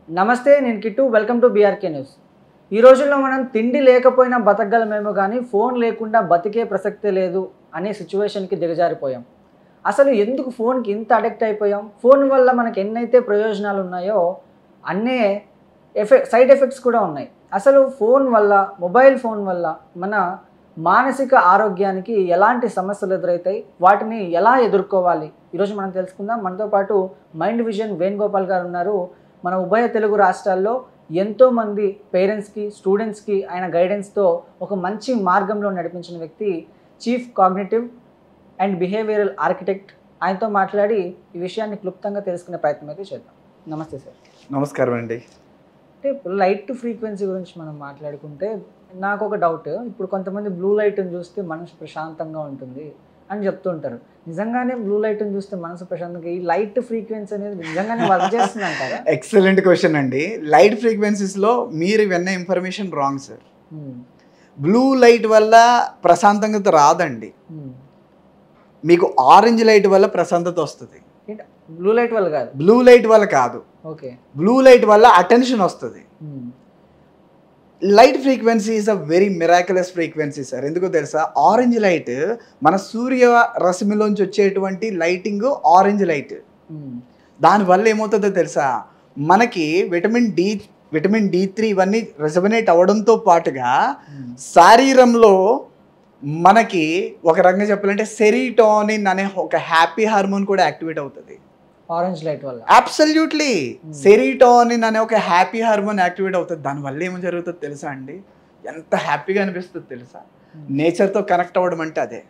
నమస్తే, నేను Kittu. Welcome to BRK news. ఈ రోజుల్లో మనం తిండి లేకపోయినా బతకగలమేమో కానీ ఫోన్ లేకుండా బతికే ప్రసక్తే లేదు అనే సిచ్యువేషన్కి దిగజారిపోయాం. అసలు ఎందుకు ఫోన్కి ఇంత అడిక్ట్ అయిపోయాం? ఫోన్ వల్ల మనకి ఎన్నైతే ప్రయోజనాలు ఉన్నాయో అన్నే సైడ్ ఎఫెక్ట్స్ కూడా ఉన్నాయి. అసలు ఫోన్ వల్ల, మొబైల్ ఫోన్ వల్ల మన మానసిక ఆరోగ్యానికి ఎలాంటి సమస్యలు ఎదురవుతాయి, వాటిని ఎలా ఎదుర్కోవాలి, ఈరోజు మనం తెలుసుకుందాం. మనతో పాటు మైండ్ విజన్ వేణుగోపాల్ గారు ఉన్నారు. మన ఉభయ తెలుగు రాష్ట్రాల్లో ఎంతోమంది పేరెంట్స్కి, స్టూడెంట్స్కి ఆయన గైడెన్స్తో ఒక మంచి మార్గంలో నడిపించిన వ్యక్తి, chief cognitive and behavioural architect. ఆయనతో మాట్లాడి ఈ విషయాన్ని క్లుప్తంగా తెలుసుకునే ప్రయత్నం అయితే చేద్దాం. నమస్తే సార్. నమస్కారం అండి. అంటే లైట్ ఫ్రీక్వెన్సీ గురించి మనం మాట్లాడుకుంటే నాకు ఒక డౌట్. ఇప్పుడు కొంతమంది బ్లూ లైట్ని చూస్తే మనసు ప్రశాంతంగా ఉంటుంది అని చెప్తుంటారు. నిజంగానే బ్లూ లైట్ని చూస్తే మనసు ప్రశాంతంగా, ఈ లైట్ ఫ్రీక్వెన్సీ అనేది నిజంగానే వర్క్ చేస్తుంది అంటారా? ఎక్సలెంట్ క్వశ్చన్ అండి. లైట్ ఫ్రీక్వెన్సీస్లో మీరు విన్న information wrong sir. Blue light వల్ల ప్రశాంతత రాదండి. మీకు ఆరెంజ్ లైట్ వల్ల ప్రశాంతత వస్తుంది. బ్లూ లైట్ వల్ల కాదు. బ్లూ లైట్ వల్ల కాదు. ఓకే. బ్లూ లైట్ వల్ల అటెన్షన్ వస్తుంది. Light frequency is a very miraculous frequency sir. ఎందుకో తెలుసా? ఆరెంజ్ లైట్ మన సూర్య రశ్మిలోంచి వచ్చేటువంటి లైటింగ్ ఆరెంజ్ లైట్. దానివల్ల ఏమవుతుందో తెలుసా? మనకి విటమిన్ D3 ఇవన్నీ రెసొనేట్ అవ్వడంతో పాటుగా శరీరంలో మనకి ఒక రకంగా చెప్పాలంటే సెరిటోనిన్ అనే ఒక హ్యాపీ హార్మోన్ కూడా యాక్టివేట్ అవుతుంది ఆరెంజ్ లైట్ వల్ల. అబ్సల్యూట్లీ. సెరిటోనిన్ అనే ఒక హ్యాపీ హార్మోన్ యాక్టివేట్ అవుతుంది. దానివల్ల ఏమో జరుగుతుందో తెలుసా అండి? ఎంత హ్యాపీగా అనిపిస్తుంది తెలుసా? నేచర్తో కనెక్ట్ అవ్వడం అంటే అదే.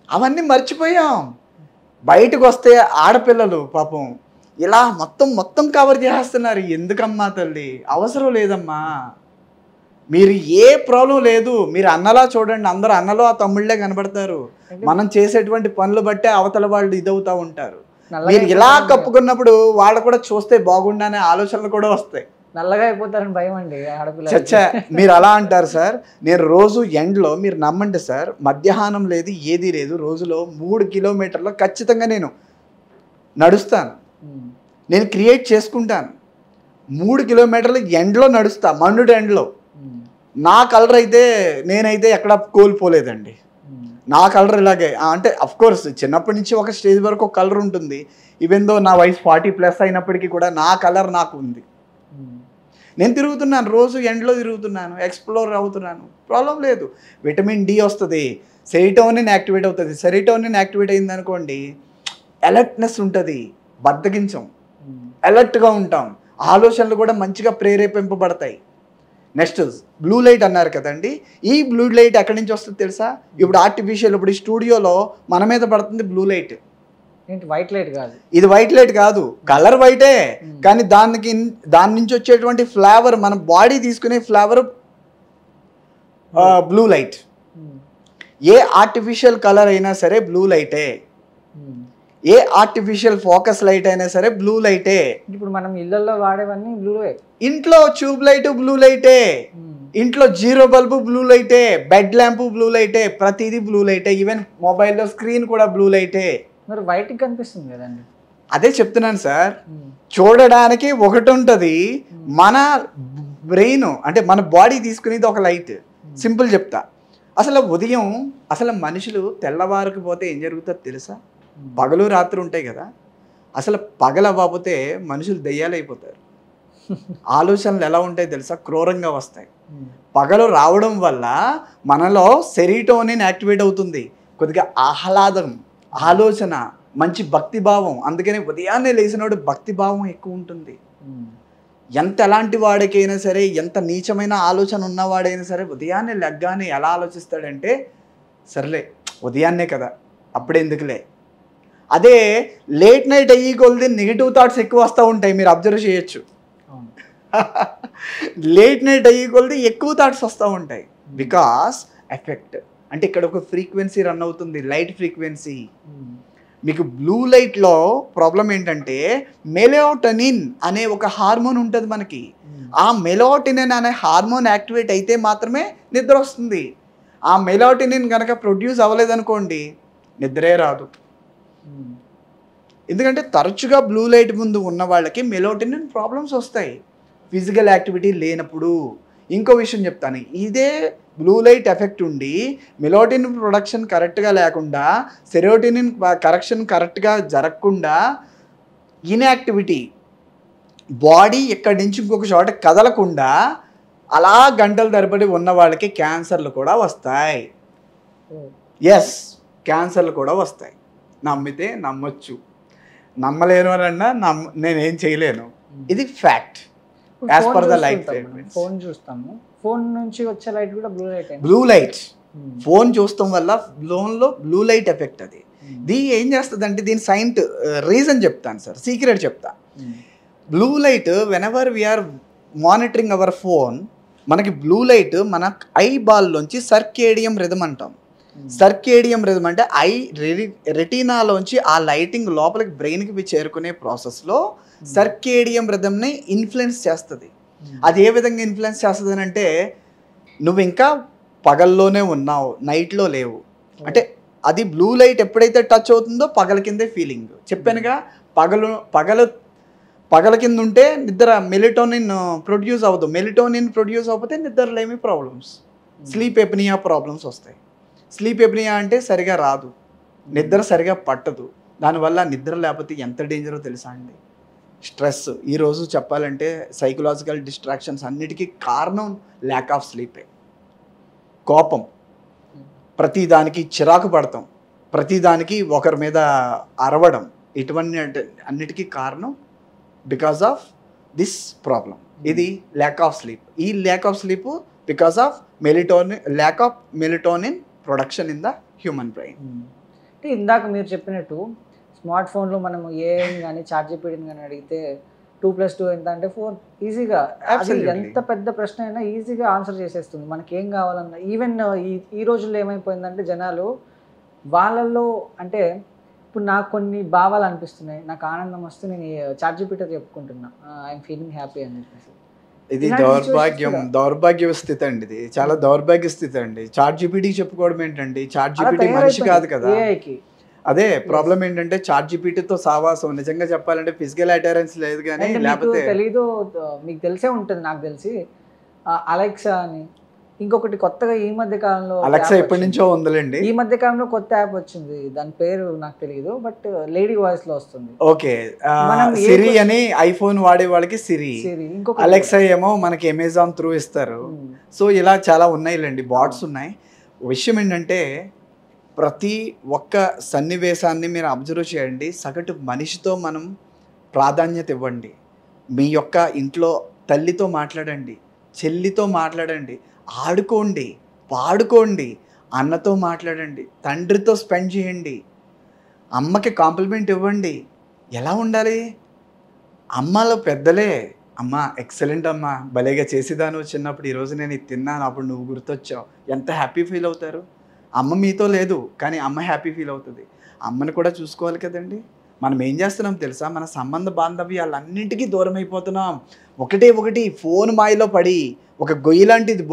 అవన్నీ మర్చిపోయాం. బయటకు వస్తే ఆడపిల్లలు పాపం ఇలా మొత్తం కవర్ చేస్తున్నారు. ఎందుకమ్మా తల్లి? అవసరం లేదమ్మా. మీరు ఏ ప్రాబ్లం లేదు. మీరు అన్నలా చూడండి, అందరూ అన్నలో ఆ తమ్ముళ్ళే కనబడతారు. మనం చేసేటువంటి పనులు బట్టే అవతల వాళ్ళు ఇదవుతూ ఉంటారు. మీరు ఇలా కప్పుకున్నప్పుడు వాళ్ళు కూడా చూస్తే బాగుండనే ఆలోచనలు కూడా వస్తాయి. నల్లగా అయిపోతారని భయం అండి ఆడపిల్ల. చచ్చా, మీరు అలా అంటారు సార్. నేను రోజు ఎండ్లో, మీరు నమ్మండి సార్, మధ్యాహ్నం లేదు ఏది లేదు, రోజులో 3 కిలోమీటర్లు ఖచ్చితంగా నేను నడుస్తాను. నేను క్రియేట్ చేసుకుంటాను. 3 కిలోమీటర్లు ఎండ్లో నడుస్తా, మండుడు ఎండ్లో. నా కలర్ అయితే నేనైతే ఎక్కడ కోల్పోలేదండి. నా కలర్ ఇలాగే. అంటే అఫ్కోర్స్ చిన్నప్పటి నుంచి ఒక స్టేజ్ వరకు ఒక కలర్ ఉంటుంది. ఈవెన్ దో నా వయసు 40+ అయినప్పటికీ కూడా నా కలర్ నాకు ఉంది. నేను తిరుగుతున్నాను, రోజు ఎండ్లో తిరుగుతున్నాను, ఎక్స్ప్లోర్ అవుతున్నాను, ప్రాబ్లం లేదు. విటమిన్ D వస్తుంది, సెరిటోనిన్ యాక్టివేట్ అవుతుంది. సెరిటోనిన్ యాక్టివేట్ అయింది అనుకోండి, అలర్ట్నెస్ ఉంటుంది, బద్దగించం, అలర్ట్గా ఉంటాం, ఆలోచనలు కూడా మంచిగా ప్రేరేపింపబడతాయి. నెక్స్ట్ బ్లూ లైట్ అన్నారు కదండి. ఈ బ్లూ లైట్ ఎక్కడి నుంచి వస్తుంది తెలుసా? ఇప్పుడు ఆర్టిఫిషియల్, ఇప్పుడు ఈ స్టూడియోలో మన మీద పడుతుంది బ్లూ లైట్. వైట్ లైట్ కాదు ఇది, వైట్ లైట్ కాదు, కలర్ వైటే. కానీ దాని నుంచి వచ్చేటువంటి ఫ్లేవర్, మన బాడీ తీసుకునే ఫ్లేవర్ బ్లూ లైట్. ఏ ఆర్టిఫిషియల్ కలర్ అయినా సరే బ్లూ లైటే. ఏ ఆర్టిఫిషియల్ ఫోకస్ లైట్ అయినా సరే బ్లూ లైటే. ఇప్పుడు మనం ఇళ్లలో వాడేవన్నీ బ్లూ లైట్. ఇంట్లో ట్యూబ్ లైట్ బ్లూ లైటే, ఇంట్లో జీరో బల్బు బ్లూ లైటే, బెడ్ ల్యాంపు బ్లూ లైటే, ప్రతిదీ బ్లూ లైటే. ఈవెన్ మొబైల్లో స్క్రీన్ కూడా బ్లూ లైటే. మరి వైట్ కనిపిస్తుంది కదండి. అదే చెప్తున్నాను సార్. చూడడానికి ఒకటి ఉంటుంది, మన బ్రెయిన్ అంటే మన బాడీ తీసుకునేది ఒక లైట్. సింపుల్ చెప్తా. అసలు ఉదయం అసలు మనుషులు తెల్లవారుకు పోతే ఏం జరుగుతుందో తెలుసా? పగలు రాత్రి ఉంటాయి కదా. అసలు పగలవ్వకపోతే మనుషులు దెయ్యాలైపోతారు. ఆలోచనలు ఎలా ఉంటాయి తెలుసా? క్రూరంగా వస్తాయి. పగలు రావడం వల్ల మనలో సెరిటోనిన్ యాక్టివేట్ అవుతుంది. కొద్దిగా ఆహ్లాదం, ఆలోచన, మంచి భక్తిభావం. అందుకనే ఉదయాన్నే లేచినప్పుడు భక్తిభావం ఎక్కువ ఉంటుంది. ఎలాంటి వాడికైనా సరే, ఎంత నీచమైన ఆలోచన ఉన్నవాడైనా సరే ఉదయాన్నే లెగ్గానే ఎలా ఆలోచిస్తాడంటే, సర్లే ఉదయాన్నే కదా, అప్పుడెందుకులే. అదే లేట్ నైట్ అయ్యి కొలిది నెగిటివ్ థాట్స్ ఎక్కువ వస్తూ ఉంటాయి. మీరు అబ్జర్వ్ చేయొచ్చు. లేట్ నైట్ అయ్యి కొలిది ఎక్కువ థాట్స్ వస్తూ ఉంటాయి. బికాస్ ఎఫెక్ట్ అంటే ఇక్కడ ఒక ఫ్రీక్వెన్సీ రన్ అవుతుంది, లైట్ ఫ్రీక్వెన్సీ. మీకు బ్లూ లైట్లో ప్రాబ్లం ఏంటంటే, మెలటోనిన్ అనే ఒక హార్మోన్ ఉంటుంది మనకి. ఆ మెలటోనిన్ అనే హార్మోన్ యాక్టివేట్ అయితే మాత్రమే నిద్ర వస్తుంది. ఆ మెలటోనిన్ కనుక ప్రొడ్యూస్ అవ్వలేదనుకోండి, నిద్రే రాదు. ఎందుకంటే తరచుగా బ్లూ లైట్ ముందు ఉన్న వాళ్ళకి మెలోటోనిన్ ప్రాబ్లమ్స్ వస్తాయి ఫిజికల్ యాక్టివిటీ లేనప్పుడు. ఇంకో విషయం చెప్తాను, ఇదే బ్లూ లైట్ ఎఫెక్ట్ ఉండి మెలోటోనిన్ ప్రొడక్షన్ కరెక్ట్గా లేకుండా, సెరోటోనిన్ కరెక్షన్ కరెక్ట్గా జరగకుండా, ఇన్యాక్టివిటీ, బాడీ ఎక్కడి నుంచి ఇంకొక చోట కదలకుండా అలా గంటల తరబడి ఉన్న వాళ్ళకి క్యాన్సర్లు కూడా వస్తాయి. ఎస్, క్యాన్సర్లు కూడా వస్తాయి. నమ్మితే నమ్మొచ్చు, నమ్మలేను అన్నా నేనేం చేయలేను. ఇది fact as per the light. Phone చూస్తాము, ఫోన్ నుంచి వచ్చే లైట్ కూడా బ్లూ లైట్. ఫోన్ చూస్తాం వల్ల ఫోన్లో బ్లూ లైట్ ఎఫెక్ట్ అది. దీని ఏం చేస్తుందంటే దీని రీజన్ చెప్తాను సార్, సీక్రెట్ చెప్తా. Blue light whenever we are monitoring our phone, మనకి బ్లూ లైట్ మన ఐ బాల్లోంచి సర్కేడియం రిథమ్ అంటాం. సర్కేడియం రిథమ్ అంటే రెటీనాలోంచి ఆ లైటింగ్ లోపలికి బ్రెయిన్కి చేరుకునే ప్రాసెస్లో సర్కేడియం రిథమ్ని ఇన్ఫ్లుయెన్స్ చేస్తుంది. అది ఏ విధంగా ఇన్ఫ్లుయెన్స్ చేస్తుంది అని అంటే, నువ్వు ఇంకా పగల్లోనే ఉన్నావు, నైట్లో లేవు అంటే అది బ్లూ లైట్ ఎప్పుడైతే టచ్ అవుతుందో పగల కిందే ఫీలింగ్. చెప్పానుగా, పగల కింద ఉంటే నిద్ర మెలిటోనిన్ ప్రొడ్యూస్ అవ్వదు, మెలిటోనిన్ ప్రొడ్యూస్ అవ్వకపోతే నిద్రలో ఏమి ప్రాబ్లమ్స్, స్లీప్ ఎప్నియా ప్రాబ్లమ్స్ వస్తాయి. స్లీప్ ఎప్నియా అంటే సరిగా రాదు, నిద్ర సరిగా పట్టదు. దానివల్ల నిద్ర లేకపోతే ఎంత డేంజరో తెలుసా అండి? స్ట్రెస్. ఈరోజు చెప్పాలంటే సైకలాజికల్ డిస్ట్రాక్షన్స్ అన్నిటికీ కారణం ల్యాక్ ఆఫ్ స్లీపే. కోపం, ప్రతిదానికి చిరాకు పడతాం, ప్రతిదానికి ఒకరి మీద అరవడం, ఇటువంటి అన్నిటికీ కారణం బికాస్ ఆఫ్ దిస్ ప్రాబ్లం. ఇది ల్యాక్ ఆఫ్ స్లీప్. ఈ lack of sleep because of lack of melatonin production in the human brain. అంటే ఇందాక మీరు చెప్పినట్టు స్మార్ట్ ఫోన్లో మనం ఏం కానీ చార్జిపీడిని కానీ అడిగితే 2+2 ఎంత అంటే 4 ఈజీగా, అది ఎంత పెద్ద ప్రశ్న అయినా ఈజీగా ఆన్సర్ చేసేస్తుంది. మనకి ఏం కావాలన్నా. ఈవెన్ ఈ రోజుల్లో ఏమైపోయిందంటే జనాలు వాళ్ళల్లో అంటే ఇప్పుడు నాకు కొన్ని భావాలు అనిపిస్తున్నాయి, నాకు ఆనందం వస్తే నేను చార్జిపీటర్ చెప్పుకుంటున్నా, ఐఎమ్ ఫీలింగ్ హ్యాపీ అని చెప్పేసి. ఇది దౌర్భాగ్య స్థితి అండి. ఇది చాలా దౌర్భాగ్య స్థితి అండి. చార్జిపీటీ చెప్పుకోవడం ఏంటండి? చార్జిపీటీ మనిషి కాదు కదా. అదే ప్రాబ్లం ఏంటంటే చార్జిపీటీతో సావాసం. నిజంగా చెప్పాలంటే ఫిజికల్ అటరెన్స్ లేదు కానీ, లేకపోతే తెలీదు, మీకు తెలిసే ఉంటుంది, నాకు తెలిసి అలెక్సా అని ఇంకొకటి కొత్తగా ఈ మధ్య కాలంలో, అలెక్సా ఎప్పటి నుంచో ఉందిలేండి, ఈ మధ్య కాలంలో కొత్త యాప్ వచ్చింది, దాని పేరు నాకు తెలియదు, బట్ లేడీ వాయిస్ లో వస్తుంది. ఓకే, సిరి అని ఐఫోన్ వాడే వాళ్ళకి సిరి, అలెక్సా ఏమో మనకి అమెజాన్ త్రూ ఇస్తారు. సో ఇలా చాలా ఉన్నాయిలేండి, బాట్స్ ఉన్నాయి. విషయం ఏంటంటే ప్రతి ఒక్క సన్నివేశాన్ని మీరు అబ్జర్వ్ చేయండి. సగటు మనిషితో మనం ప్రాధాన్యత ఇవ్వండి. మీ యొక్క ఇంట్లో తల్లితో మాట్లాడండి, చెల్లితో మాట్లాడండి, ఆడుకోండి, పాడుకోండి, అన్నతో మాట్లాడండి, తండ్రితో స్పెండ్ చేయండి, అమ్మకి కాంప్లిమెంట్ ఇవ్వండి. ఎలా ఉండాలి? అమ్మలో పెద్దలే, అమ్మ ఎక్సలెంట్ అమ్మ, భలేగా చేసేదాను చిన్నప్పుడు, ఈరోజు నేను ఇది తిన్నాను, అప్పుడు నువ్వు గుర్తొచ్చావు, ఎంత హ్యాపీ ఫీల్ అవుతారు. అమ్మ మీతో లేదు కానీ అమ్మ హ్యాపీ ఫీల్ అవుతుంది. అమ్మని కూడా చూసుకోవాలి కదండి. మనం ఏం చేస్తున్నాం తెలుసా? మన సంబంధ బాంధవ్యాలన్నింటికీ దూరం అయిపోతున్నాం. ఒకటి ఫోన్ మాయలో పడి ఒక గొయ్యి లాంటిది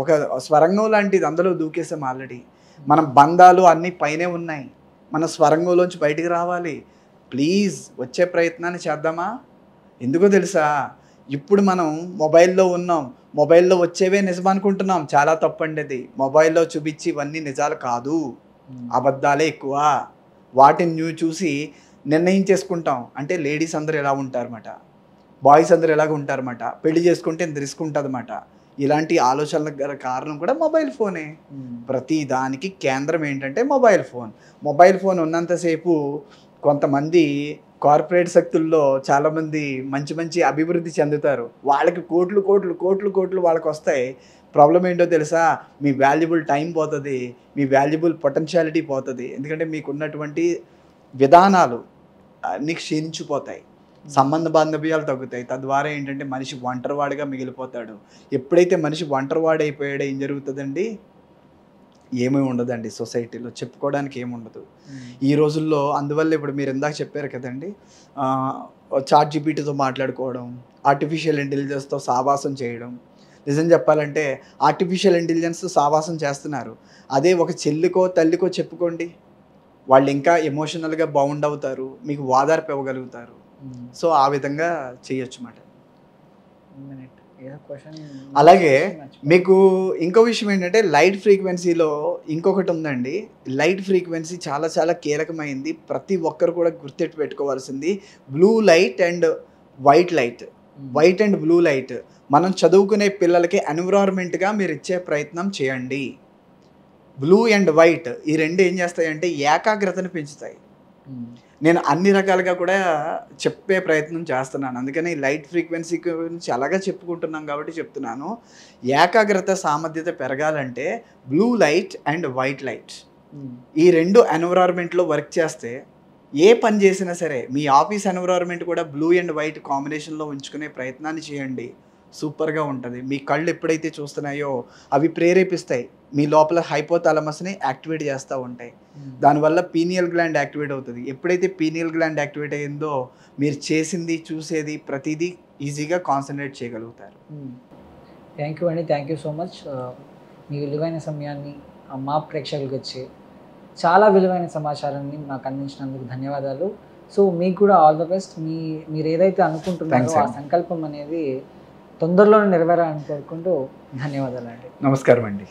ఒక స్వరంగం లాంటిది అందులో దూకేసాం ఆల్రెడీ. మన బంధాలు అన్నీ పైనే ఉన్నాయి, మన స్వరంగంలోంచి బయటికి రావాలి. ప్లీజ్ వచ్చే ప్రయత్నాన్ని చేద్దామా? ఎందుకో తెలుసా, ఇప్పుడు మనం మొబైల్లో ఉన్నాం, మొబైల్లో వచ్చేవే నిజం అనుకుంటున్నాం. చాలా తప్పండి అది. మొబైల్లో చూపించి ఇవన్నీ నిజాలు కాదు, అబద్ధాలే ఎక్కువ. వాటిని చూసి నిర్ణయించేసుకుంటాం. అంటే లేడీస్ అందరూ ఎలా ఉంటారన్నమాట, బాయ్స్ అందరూ ఎలాగ ఉంటారన్నమాట, పెళ్లి చేసుకుంటే ఇంత రిస్క్ ఉంటుందన్నమాట. ఇలాంటి ఆలోచనలకు గల కారణం కూడా మొబైల్ ఫోనే. ప్రతి దానికి కేంద్రం ఏంటంటే మొబైల్ ఫోన్. మొబైల్ ఫోన్ ఉన్నంతసేపు కొంతమంది కార్పొరేట్ శక్తుల్లో చాలామంది మంచి అభివృద్ధి చెందుతారు. వాళ్ళకి కోట్లు వాళ్ళకి వస్తాయి. ప్రాబ్లం ఏంటో తెలుసా? మీ వాల్యుబుల్ టైం పోతుంది, మీ వాల్యుబుల్ పొటెన్షియాలిటీ పోతుంది. ఎందుకంటే మీకు ఉన్నటువంటి విధానాలు అన్నీ క్షీణించిపోతాయి, సంబంధ బాంధవ్యాలు తగ్గుతాయి. తద్వారా ఏంటంటే మనిషి ఒంటరివాడిగా మిగిలిపోతాడు. ఎప్పుడైతే మనిషి ఒంటరివాడు అయిపోయాడో ఏం జరుగుతుందండి? ఏమీ ఉండదండి సొసైటీలో, చెప్పుకోవడానికి ఏముండదు ఈ రోజుల్లో. అందువల్ల ఇప్పుడు మీరు ఇందాక చెప్పారు కదండి, చాట్‌జీపీటీతో మాట్లాడుకోవడం, ఆర్టిఫిషియల్ ఇంటెలిజెన్స్తో సావాసం చేయడం. నిజం చెప్పాలంటే ఆర్టిఫిషియల్ ఇంటెలిజెన్స్ సావాసం చేస్తున్నారు. అదే ఒక చెల్లికో తల్లికో చెప్పుకోండి, వాళ్ళు ఇంకా ఎమోషనల్గా బౌండ్ అవుతారు, మీకు వాదార్పు ఇవ్వగలుగుతారు. సో ఆ విధంగా చేయొచ్చు అన్నమాట. అలాగే మీకు ఇంకో విషయం ఏంటంటే లైట్ ఫ్రీక్వెన్సీలో ఇంకొకటి ఉందండి. లైట్ ఫ్రీక్వెన్సీ చాలా చాలా కీలకమైంది. ప్రతి ఒక్కరు కూడా గుర్తెట్టు పెట్టుకోవాల్సింది blue light and white light. White and blue light మనం చదువుకునే పిల్లలకి ఎన్విరాన్మెంట్గా మీరు ఇచ్చే ప్రయత్నం చేయండి. బ్లూ అండ్ వైట్ ఈ రెండు ఏం చేస్తాయంటే ఏకాగ్రతను పెంచుతాయి. నేను అన్ని రకాలుగా కూడా చెప్పే ప్రయత్నం చేస్తున్నాను. అందుకని లైట్ ఫ్రీక్వెన్సీ గురించి అలాగా చెప్పుకుంటున్నాం కాబట్టి చెప్తున్నాను. ఏకాగ్రత సామర్థ్యత పెరగాలంటే blue light and white light ఈ రెండు ఎన్విరాన్మెంట్లో వర్క్ చేస్తే ఏ పని చేసినా సరే మీ ఆఫీస్ ఎన్విరాన్మెంట్ కూడా బ్లూ అండ్ వైట్ కాంబినేషన్లో ఉంచుకునే ప్రయత్నాన్ని చేయండి. సూపర్గా ఉంటుంది. మీ కళ్ళు ఎప్పుడైతే చూస్తున్నాయో అవి ప్రేరేపిస్తాయి, మీ లోపల హైపోథాలమస్ని యాక్టివేట్ చేస్తూ ఉంటాయి. దానివల్ల పీనియల్ గ్లాండ్ యాక్టివేట్ అవుతుంది. ఎప్పుడైతే పీనియల్ గ్లాండ్ యాక్టివేట్ అయ్యిందో మీరు చేసింది చూసేది ప్రతిదీ ఈజీగా కాన్సన్ట్రేట్ చేయగలుగుతారు. థ్యాంక్ యూ అండి, థ్యాంక్ యూ సో మచ్. మీ విలువైన సమయాన్ని మా ప్రేక్షకులకు వచ్చి చాలా విలువైన సమాచారాన్ని నాకు అందించినందుకు ధన్యవాదాలు. సో మీకు కూడా ఆల్ ద బెస్ట్. మీరు ఏదైతే అనుకుంటున్నారో ఆ సంకల్పం అనేది తొందరలోనే నెరవేరాలని కోరుకుంటూ ధన్యవాదాలు అండి. నమస్కారం అండి.